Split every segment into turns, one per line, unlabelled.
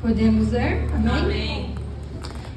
Podemos ler? Amém?
Amém.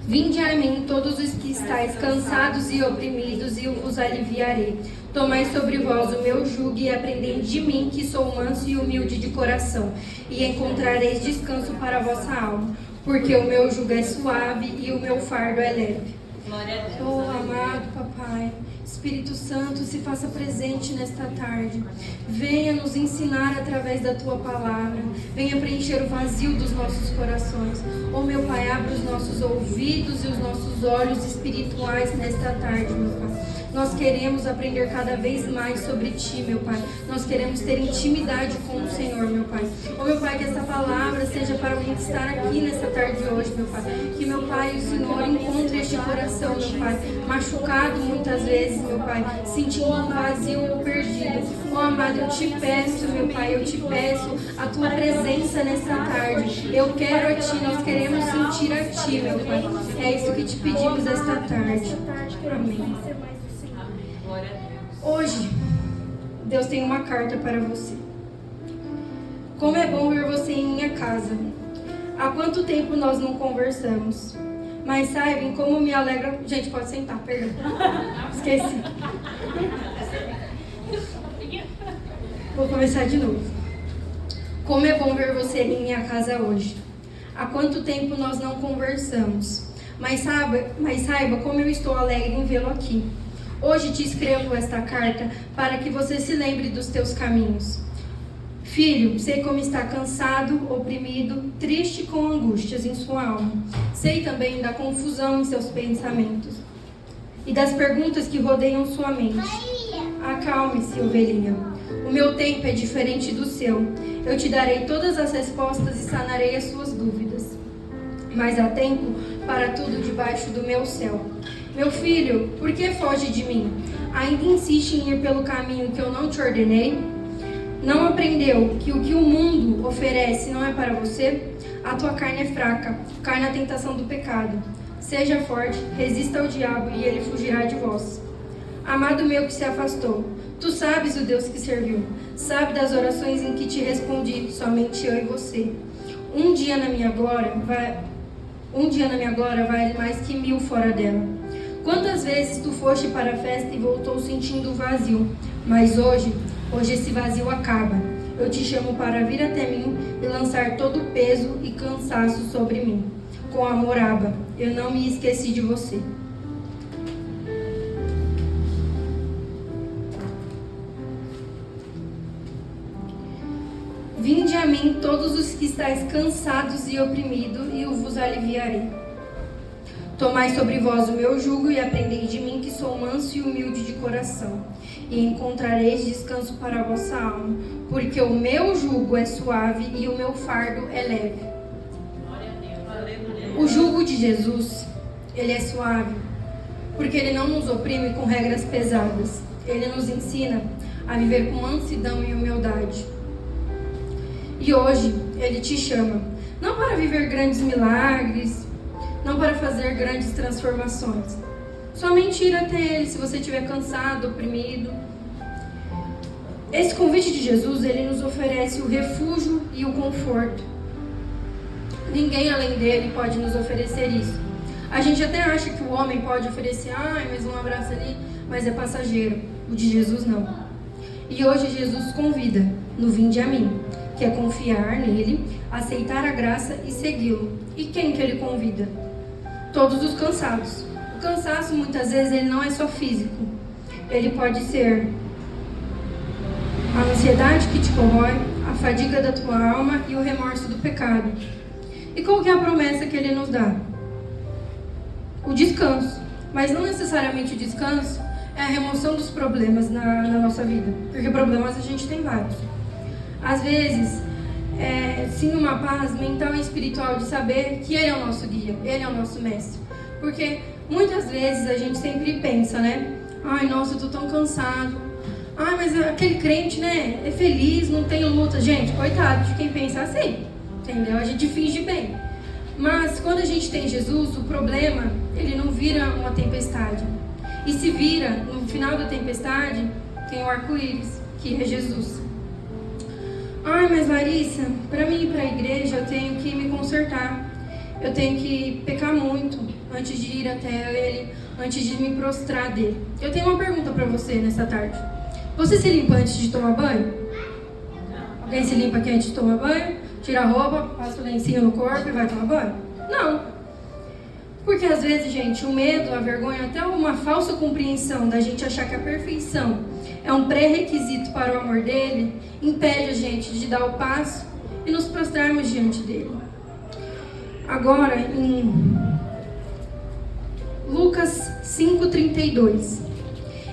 Vinde a mim todos os que estáis cansados e oprimidos, e eu vos aliviarei. Tomai sobre vós o meu jugo e aprendei de mim, que sou manso e humilde de coração, e encontrareis descanso para a vossa alma, porque o meu jugo é suave e o meu fardo é leve.
Glória a Deus.
Oh, amado Papai, Espírito Santo, se faça presente nesta tarde. Venha nos ensinar através da Tua palavra. Venha preencher o vazio dos nossos corações. Oh, meu Pai, abre os nossos ouvidos e os nossos olhos espirituais nesta tarde, meu Pai. Nós queremos aprender cada vez mais sobre Ti, meu Pai. Nós queremos ter intimidade com o Senhor, meu Pai. Oh, meu Pai, que essa palavra seja para alguém que está aqui nessa tarde de hoje, meu Pai. Que, meu Pai, o Senhor encontre este coração, meu Pai, machucado muitas vezes, meu Pai, sentindo um vazio ou perdido. Oh, amado, eu te peço, meu Pai, eu te peço a Tua presença nessa tarde. Eu quero a Ti, nós queremos sentir a Ti, meu Pai. É isso que te pedimos esta tarde. Amém.
Glória a Deus.
Hoje, Deus tem uma carta para você. Como é bom ver você em minha casa. Há quanto tempo nós não conversamos? Mas saibam como me alegra... Gente, pode sentar, perdão. Esqueci. Vou começar de novo. Como é bom ver você em minha casa hoje. Há quanto tempo nós não conversamos? Mas saiba como eu estou alegre em vê-lo aqui. Hoje te escrevo esta carta para que você se lembre dos teus caminhos. Filho, sei como está cansado, oprimido, triste com angústias em sua alma. Sei também da confusão em seus pensamentos e das perguntas que rodeiam sua mente. Acalme-se, ovelhinha. O meu tempo é diferente do seu. Eu te darei todas as respostas e sanarei as suas dúvidas. Mas há tempo para tudo debaixo do meu céu. Meu filho, por que foge de mim? Ainda insiste em ir pelo caminho que eu não te ordenei? Não aprendeu que o mundo oferece não é para você? A tua carne é fraca, cai na tentação do pecado. Seja forte, resista ao diabo e ele fugirá de vós. Amado meu que se afastou, tu sabes o Deus que serviu, sabe das orações em que te respondi, somente eu e você. Um dia na minha glória vale mais que 1000 fora dela. Quantas vezes tu foste para a festa e voltou sentindo vazio, mas hoje esse vazio acaba. Eu te chamo para vir até mim e lançar todo o peso e cansaço sobre mim. Com amor, Abba, eu não me esqueci de você. Vinde a mim todos os que estáis cansados e oprimidos, e eu vos aliviarei. Tomai sobre vós o meu jugo e aprendei de mim, que sou manso e humilde de coração, e encontrareis descanso para a vossa alma, porque o meu jugo é suave e o meu fardo é leve. O jugo de Jesus, ele é suave, porque ele não nos oprime com regras pesadas. Ele nos ensina a viver com mansidão e humildade. E hoje ele te chama, não para viver grandes milagres, não para fazer grandes transformações. Somente ir até Ele se você estiver cansado, oprimido. Esse convite de Jesus, Ele nos oferece o refúgio e o conforto. Ninguém além dele pode nos oferecer isso. A gente até acha que o homem pode oferecer, mas um abraço ali, mas é passageiro. O de Jesus não. E hoje Jesus convida no Vinde a mim, que é confiar nele, aceitar a graça e segui-lo. E quem que ele convida? Todos os cansados. O cansaço muitas vezes ele não é só físico. Ele pode ser a ansiedade que te corrói, a fadiga da tua alma e o remorso do pecado. E qual que é a promessa que ele nos dá? O descanso. Mas não necessariamente o descanso é a remoção dos problemas na nossa vida. Porque problemas a gente tem vários. Às vezes, sim, uma paz mental e espiritual de saber que Ele é o nosso guia, Ele é o nosso mestre. Porque muitas vezes a gente sempre pensa, né? Ai, nossa, eu tô tão cansado. Ai, mas aquele crente, né, é feliz, não tem luta. Gente, coitado de quem pensa assim, entendeu? A gente finge bem. Mas quando a gente tem Jesus, o problema, ele não vira uma tempestade. E se vira, no final da tempestade, tem o arco-íris, que é Jesus. Ai, mas Larissa, para mim ir para a igreja eu tenho que me consertar. Eu tenho que pecar muito antes de ir até ele, antes de me prostrar dele. Eu tenho uma pergunta para você nessa tarde. Você se limpa antes de tomar banho? Alguém se limpa aqui antes de tomar banho? Tira a roupa, passa o lencinho no corpo e vai tomar banho? Não. Porque às vezes, gente, o medo, a vergonha, até uma falsa compreensão da gente achar que a perfeição é um pré-requisito para o amor dele, impede a gente de dar o passo e nos prostrarmos diante dele. Agora, em Lucas 5,32.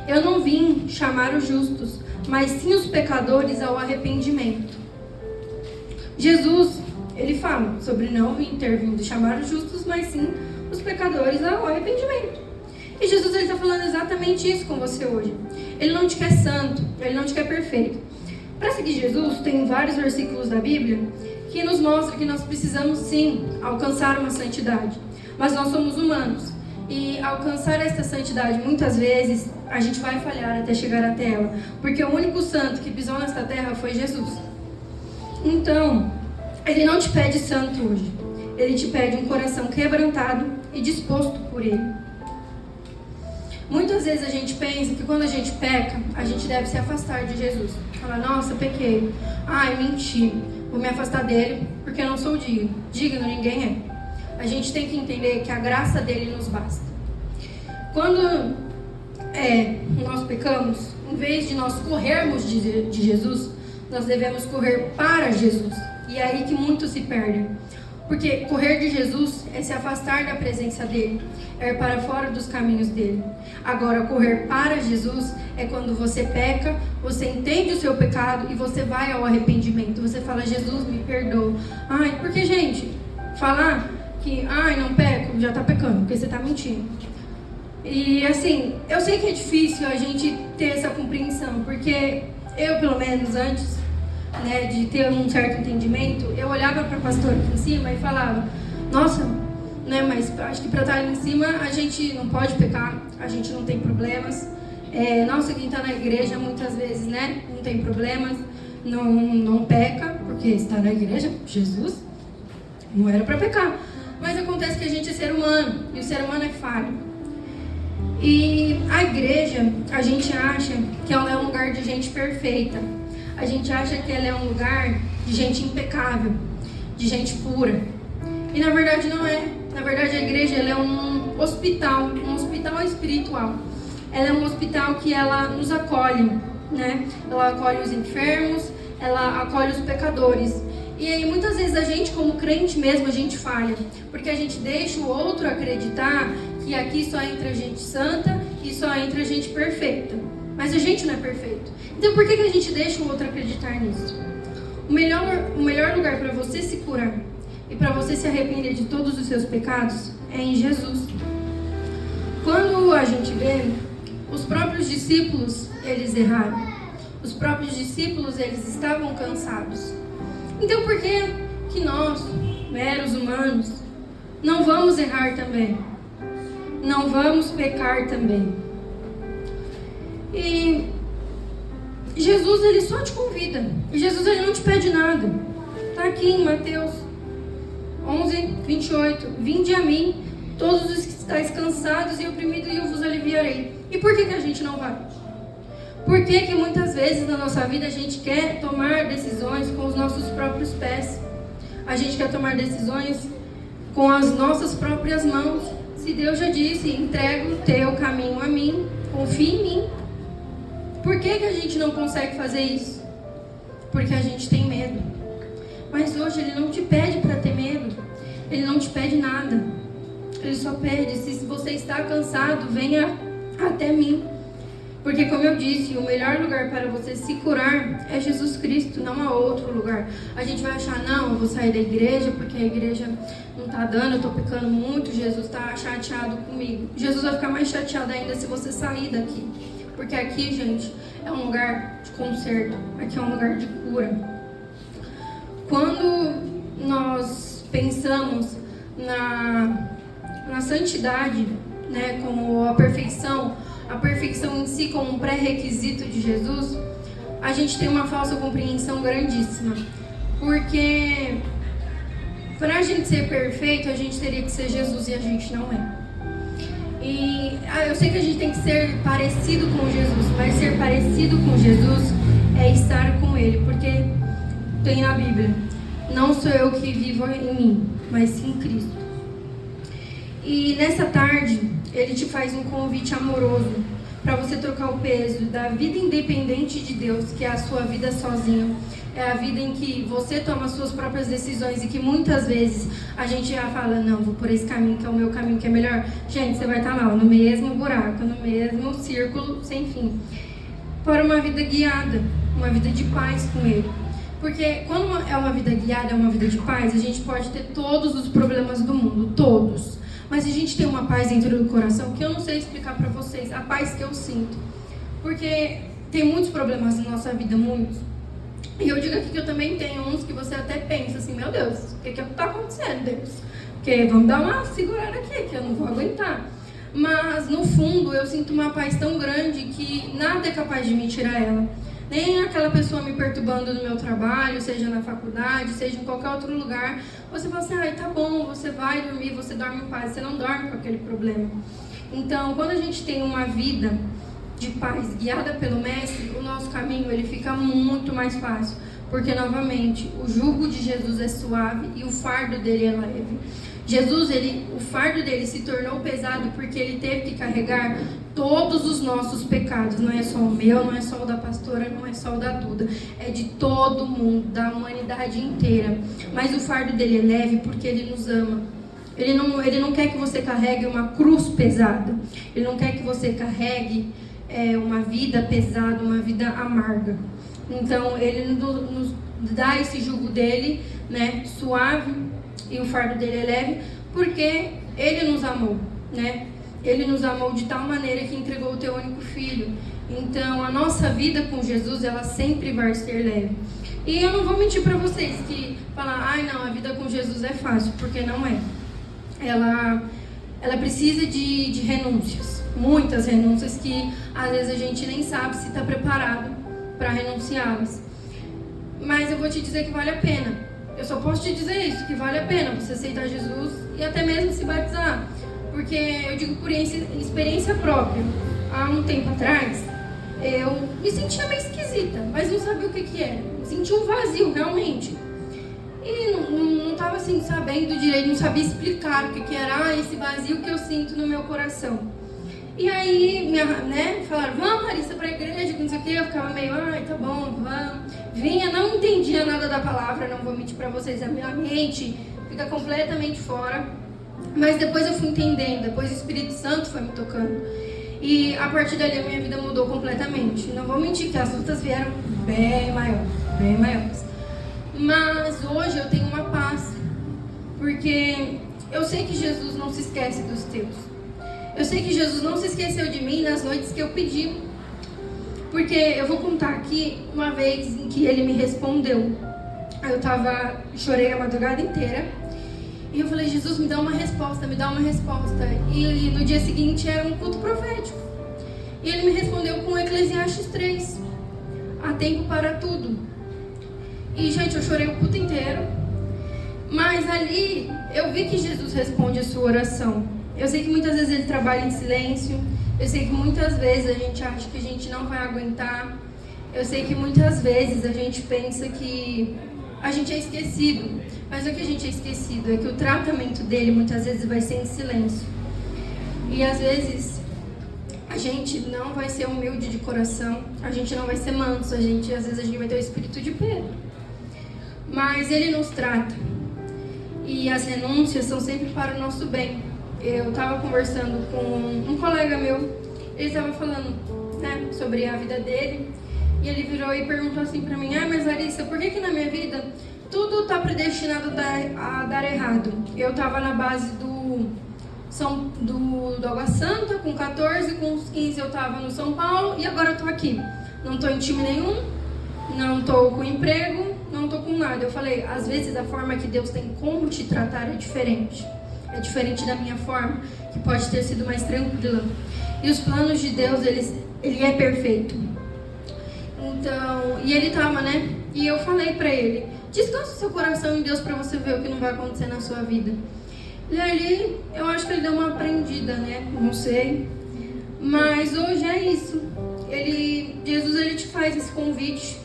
Eu não vim chamar os justos, mas sim os pecadores ao arrependimento. Jesus, ele fala sobre não vir ter vindo chamar os justos, mas sim os pecadores ao arrependimento. E Jesus está falando exatamente isso com você hoje. Ele não te quer santo, ele não te quer perfeito. Para seguir Jesus, tem vários versículos da Bíblia que nos mostram que nós precisamos sim alcançar uma santidade. Mas nós somos humanos. E alcançar essa santidade, muitas vezes, a gente vai falhar até chegar até ela. Porque o único santo que pisou nesta terra foi Jesus. Então, ele não te pede santo hoje. Ele te pede um coração quebrantado e disposto por ele. Muitas vezes a gente pensa que quando a gente peca, a gente deve se afastar de Jesus. Falar, nossa, pequei. Ai, menti. Vou me afastar dele porque eu não sou digno. Digno ninguém é. A gente tem que entender que a graça dele nos basta. Quando nós pecamos, em vez de nós corrermos de Jesus, nós devemos correr para Jesus. E é aí que muitos se perdem. Porque correr de Jesus é se afastar da presença dele, é ir para fora dos caminhos dele. Agora, correr para Jesus é quando você peca, você entende o seu pecado e você vai ao arrependimento. Você fala, Jesus, me perdoa. Ai, porque, gente, falar que, não peco, já está pecando, porque você está mentindo. E, assim, eu sei que é difícil a gente ter essa compreensão, porque eu, pelo menos, antes de ter um certo entendimento, eu olhava para a pastora aqui em cima e falava, nossa, mas acho que para estar ali em cima a gente não pode pecar, a gente não tem problemas. Nossa, quem está na igreja muitas vezes, não tem problemas, não peca, porque está na igreja, Jesus, não era para pecar. Mas acontece que a gente é ser humano, e o ser humano é falho. E a igreja, a gente acha que ela é um lugar de gente perfeita. A gente acha que ela é um lugar de gente impecável, de gente pura. E na verdade não é. Na verdade a igreja ela é um hospital espiritual. Ela é um hospital que ela nos acolhe, Ela acolhe os enfermos, ela acolhe os pecadores. E aí muitas vezes a gente como crente mesmo, a gente falha. Porque a gente deixa o outro acreditar que aqui só entra gente santa e só entra gente perfeita. Mas a gente não é perfeito. Então por que a gente deixa o outro acreditar nisso? O melhor lugar para você se curar e para você se arrepender de todos os seus pecados é em Jesus. Quando a gente vê, os próprios discípulos, eles erraram. Os próprios discípulos, eles estavam cansados. Então por que nós, meros humanos, não vamos errar também? Não vamos pecar também? E Jesus, ele só te convida. E Jesus, ele não te pede nada. Está aqui em Mateus 11:28. Vinde a mim, todos os que estáis cansados e oprimidos, e eu vos aliviarei. E por que a gente não vai? Por que muitas vezes na nossa vida a gente quer tomar decisões com os nossos próprios pés? A gente quer tomar decisões com as nossas próprias mãos. Se Deus já disse, entrega o teu caminho a mim, confia em mim. Por que a gente não consegue fazer isso? Porque a gente tem medo. Mas hoje ele não te pede para ter medo. Ele não te pede nada. Ele só pede, se você está cansado, venha até mim. Porque como eu disse, o melhor lugar para você se curar é Jesus Cristo, não há outro lugar. A gente vai achar, não, eu vou sair da igreja porque a igreja não está dando, eu estou pecando muito, Jesus está chateado comigo. Jesus vai ficar mais chateado ainda se você sair daqui. Porque aqui, gente, é um lugar de conserto, aqui é um lugar de cura. Quando nós pensamos na santidade, como a perfeição em si como um pré-requisito de Jesus, a gente tem uma falsa compreensão grandíssima. Porque para a gente ser perfeito, a gente teria que ser Jesus e a gente não é. E eu sei que a gente tem que ser parecido com Jesus, mas ser parecido com Jesus é estar com Ele, porque tem na Bíblia: não sou eu que vivo em mim, mas sim Cristo. E nessa tarde, Ele te faz um convite amoroso para você trocar o peso da vida independente de Deus, que é a sua vida sozinho. É a vida em que você toma as suas próprias decisões e que muitas vezes a gente já fala: não, vou por esse caminho que é o meu caminho que é melhor. Gente, você vai estar lá no mesmo buraco, no mesmo círculo sem fim. Para uma vida guiada, uma vida de paz com Ele. Porque quando é uma vida guiada, é uma vida de paz, a gente pode ter todos os problemas do mundo, todos. Mas a gente tem uma paz dentro do coração que eu não sei explicar para vocês, a paz que eu sinto. Porque tem muitos problemas na nossa vida, muitos. E eu digo aqui que eu também tenho uns que você até pensa assim: meu Deus, o que está acontecendo, Deus? Porque vamos dar uma segurada aqui, que eu não vou aguentar. Mas no fundo eu sinto uma paz tão grande que nada é capaz de me tirar ela. Nem aquela pessoa me perturbando no meu trabalho, seja na faculdade, seja em qualquer outro lugar. Você fala assim: ai, tá bom, você vai dormir, você dorme em paz, você não dorme com aquele problema. Então, quando a gente tem uma vida de paz guiada pelo Mestre, o nosso caminho ele fica muito mais fácil. Porque, novamente, o jugo de Jesus é suave e o fardo dele é leve. Jesus, o fardo dele se tornou pesado porque ele teve que carregar todos os nossos pecados. Não é só o meu, não é só o da pastora, não é só o da Duda. É de todo mundo, da humanidade inteira. Mas o fardo dele é leve porque ele nos ama. Ele não quer que você carregue uma cruz pesada. Ele não quer que você carregue uma vida pesada, uma vida amarga. Então, ele nos dá esse jugo dele, né, suave, e o fardo dele é leve, porque ele nos amou, né? Ele nos amou de tal maneira que entregou o teu único filho. Então, a nossa vida com Jesus, ela sempre vai ser leve. E eu não vou mentir para vocês que falar: ai não, a vida com Jesus é fácil, porque não é. Ela precisa de renúncias, muitas renúncias que às vezes a gente nem sabe se está preparado para renunciá-las. Mas eu vou te dizer que vale a pena. Eu só posso te dizer isso, que vale a pena você aceitar Jesus e até mesmo se batizar. Porque eu digo por experiência própria. Há um tempo atrás, eu me sentia meio esquisita, mas não sabia o que era. Eu sentia um vazio, realmente. E não estava assim, sabendo direito, não sabia explicar o que era esse vazio que eu sinto no meu coração. E aí, falaram: vamos, Larissa, pra igreja, que não sei o que. Eu ficava meio: ai, tá bom, vamos. Vinha, não entendia nada da palavra, não vou mentir pra vocês, a minha mente fica completamente fora. Mas depois eu fui entendendo, depois o Espírito Santo foi me tocando. E a partir dali a minha vida mudou completamente. Não vou mentir que as lutas vieram bem maiores. Mas hoje eu tenho uma paz, porque eu sei que Jesus não se esquece dos teus. Eu sei que Jesus não se esqueceu de mim nas noites que eu pedi. Porque eu vou contar aqui uma vez em que ele me respondeu. Eu chorei a madrugada inteira. E eu falei: Jesus, me dá uma resposta, me dá uma resposta. E no dia seguinte era um culto profético. E ele me respondeu com Eclesiastes 3. Há tempo para tudo. E, gente, eu chorei o culto inteiro. Mas ali eu vi que Jesus responde a sua oração. Eu sei que muitas vezes ele trabalha em silêncio. Eu sei que muitas vezes a gente acha que a gente não vai aguentar. Eu sei que muitas vezes a gente pensa que a gente é esquecido. Mas não é que a gente é esquecido, é que o tratamento dele muitas vezes vai ser em silêncio. E às vezes a gente não vai ser humilde de coração, a gente não vai ser manso, às vezes a gente vai ter o espírito de Pedro. Mas ele nos trata. E as renúncias são sempre para o nosso bem. Eu estava conversando com um colega meu, ele estava falando, sobre a vida dele. E ele virou e perguntou assim pra mim: mas Larissa, por que na minha vida tudo tá predestinado a dar errado? Eu tava na base do Água Santa, com 14, com uns 15 eu tava no São Paulo e agora eu tô aqui. Não tô em time nenhum, não tô com emprego, não tô com nada. Eu falei: às vezes a forma que Deus tem como te tratar é diferente. É diferente da minha forma, que pode ter sido mais tranquila. E os planos de Deus, ele é perfeito. Então, e ele tava, né? E eu falei pra ele, descansa o seu coração em Deus pra você ver o que não vai acontecer na sua vida. E aí, eu acho que ele deu uma aprendida, né? Não sei. Mas hoje é isso. Jesus, ele te faz esse convite,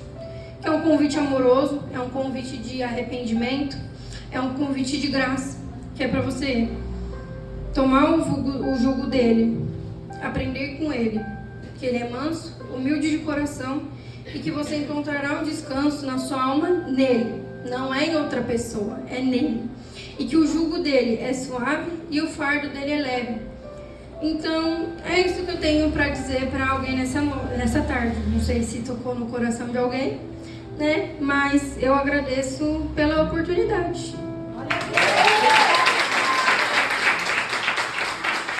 que é um convite amoroso, é um convite de arrependimento, é um convite de graça, que é pra você tomar o jugo dele, aprender com ele, que ele é manso, humilde de coração, e que você encontrará o descanso na sua alma nele, não é em outra pessoa, é nele. E que o jugo dele é suave e o fardo dele é leve. Então, é isso que eu tenho para dizer para alguém nessa tarde. Não sei se tocou no coração de alguém, né? Mas eu agradeço pela oportunidade.